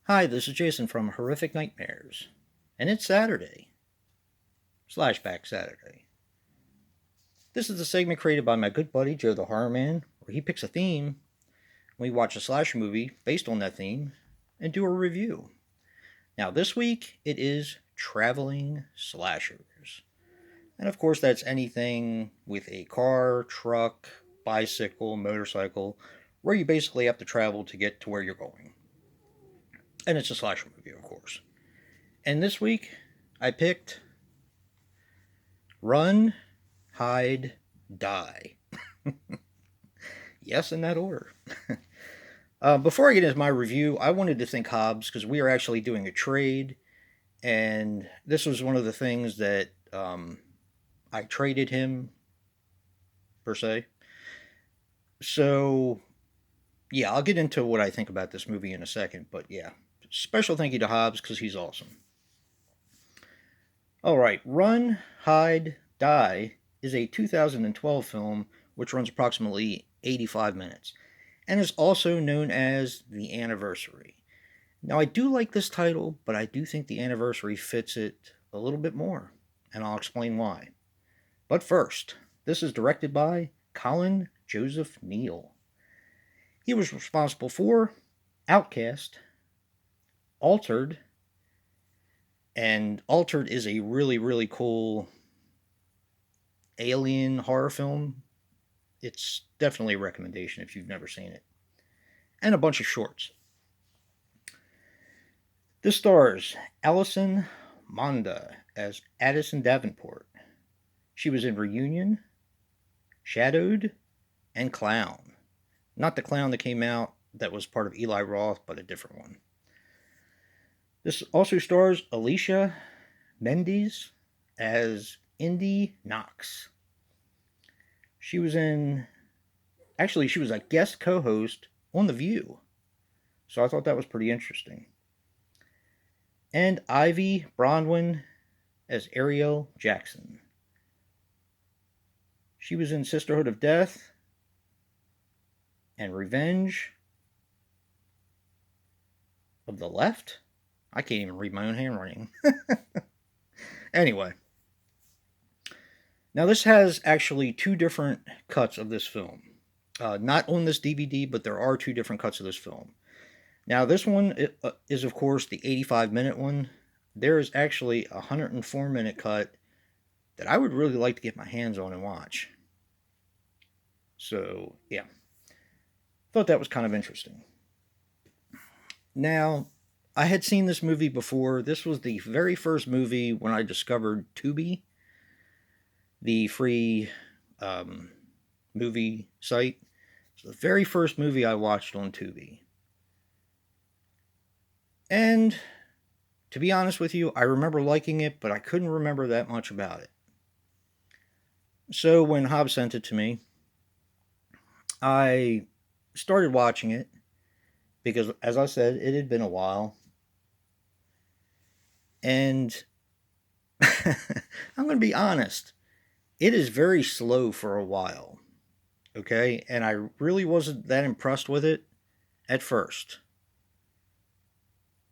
Hi, this is Jason from Horrific Nightmares, and it's Saturday, Slashback Saturday. This is a segment created by my good buddy Joe the Horror Man, where he picks a theme, we watch a slasher movie based on that theme, and do a review. Now, this week it is traveling slashers. And of course, that's anything with a car, truck, bicycle, motorcycle, where you basically have to travel to get to where you're going. And it's a slasher movie, of course. And this week, I picked Run, Hide, Die. Yes, in that order. Before I get into my review, I wanted to thank Hobbs because we are actually doing a trade, and this was one of the things that I traded him, per se. So, yeah, I'll get into what I think about this movie in a second, but yeah, special thank you to Hobbs because he's awesome. All right, Run, Hide, Die is a 2012 film which runs approximately 85 minutes and is also known as The Anniversary. Now, I do like this title, but I do think The Anniversary fits it a little bit more, and I'll explain why. But first, this is directed by Colin Joseph Neal. He was responsible for Outcast, Altered, and Altered is a really, really cool alien horror film. It's definitely a recommendation if you've never seen it. And a bunch of shorts. This stars Allison Monda as Addison Davenport. She was in Reunion, Shadowed, and Clown. Not the clown that came out that was part of Eli Roth, but a different one. This also stars Alicia Mendes as Indy Knox. She was she was a guest co-host on The View. So I thought that was pretty interesting. And Ivy Bronwyn as Ariel Jackson. She was in Sisterhood of Death and Revenge of the Left. I can't even read my own handwriting. Anyway. Now, this has actually two different cuts of this film. Not on this DVD, but there are two different cuts of this film. Now, this one is, of course, the 85-minute one. There is actually a 104-minute cut that I would really like to get my hands on and watch. So, yeah. Thought that was kind of interesting. Now, I had seen this movie before. This was the very first movie when I discovered Tubi, the free movie site. It's the very first movie I watched on Tubi. And to be honest with you, I remember liking it, but I couldn't remember that much about it. So when Hobbs sent it to me, I started watching it because, as I said, it had been a while. And I'm going to be honest, it is very slow for a while. Okay? And I really wasn't that impressed with it at first.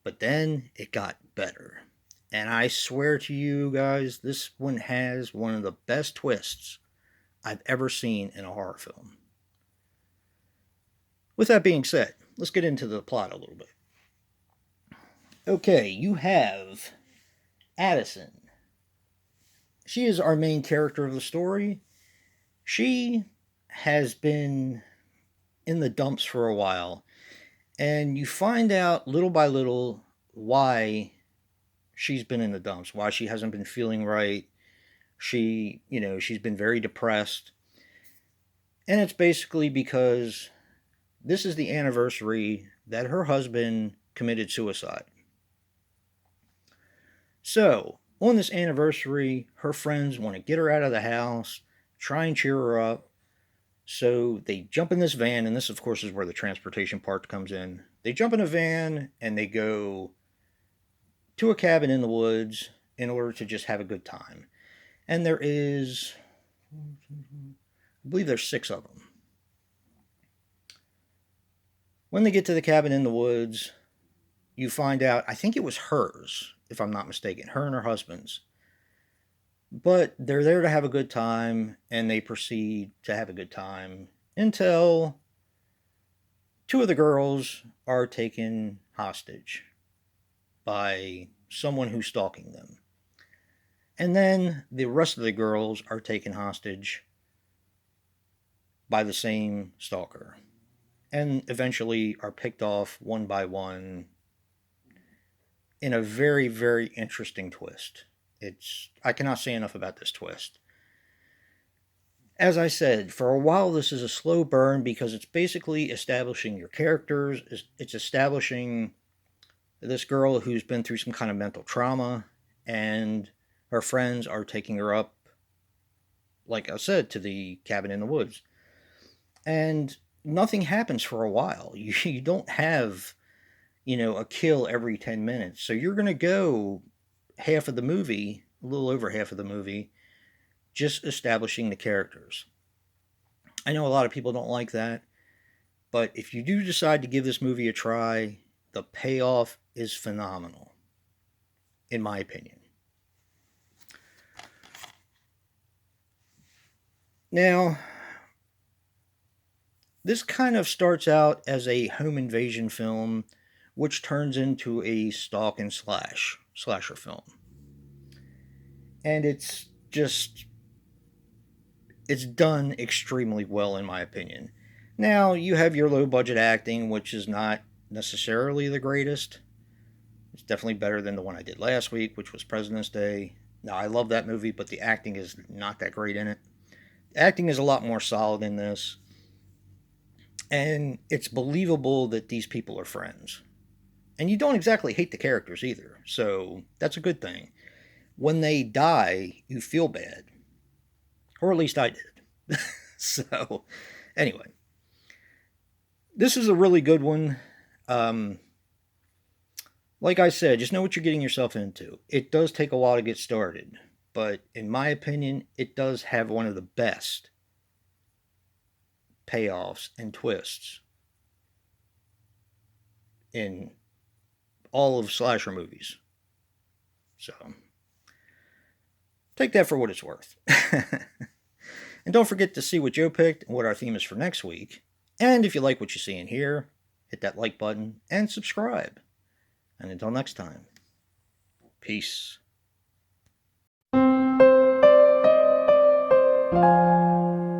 But then it got better. And I swear to you guys, this one has one of the best twists I've ever seen in a horror film. With that being said, let's get into the plot a little bit. Okay, you have Addison. She is our main character of the story. She has been in the dumps for a while, and you find out little by little why she's been in the dumps, why she hasn't been feeling right. She's been very depressed. And it's basically because this is the anniversary that her husband committed suicide. So, on this anniversary, her friends want to get her out of the house, try and cheer her up. So they jump in this van, and this, of course, is where the transportation part comes in. They jump in a van and they go to a cabin in the woods in order to just have a good time. And there is, I believe there's 6 of them. When they get to the cabin in the woods, you find out, I think it was hers, if I'm not mistaken, her and her husband's. But they're there to have a good time, and they proceed to have a good time until two of the girls are taken hostage by someone who's stalking them. And then the rest of the girls are taken hostage by the same stalker. And eventually are picked off one by one in a very, very interesting twist. I cannot say enough about this twist. As I said, for a while this is a slow burn because it's basically establishing your characters. It's establishing this girl who's been through some kind of mental trauma, and her friends are taking her up, like I said, to the cabin in the woods. And nothing happens for a while. You don't have, a kill every 10 minutes. So you're going to go half of the movie, a little over half of the movie, just establishing the characters. I know a lot of people don't like that, but if you do decide to give this movie a try, the payoff is phenomenal, in my opinion. Now, this kind of starts out as a home invasion film, which turns into a stalk and slasher film. And it's done extremely well, in my opinion. Now, you have your low budget acting, which is not necessarily the greatest. It's definitely better than the one I did last week, which was President's Day. Now, I love that movie, but the acting is not that great in it. The acting is a lot more solid in this. And it's believable that these people are friends. And you don't exactly hate the characters either, so that's a good thing. When they die, you feel bad. Or at least I did. So, anyway, this is a really good one. Like I said, just know what you're getting yourself into. It does take a while to get started, but in my opinion, it does have one of the best payoffs and twists in all of slasher movies. So, take that for what it's worth. And don't forget to see what Joe picked and what our theme is for next week. And if you like what you see in here, hit that like button and subscribe. And until next time, peace.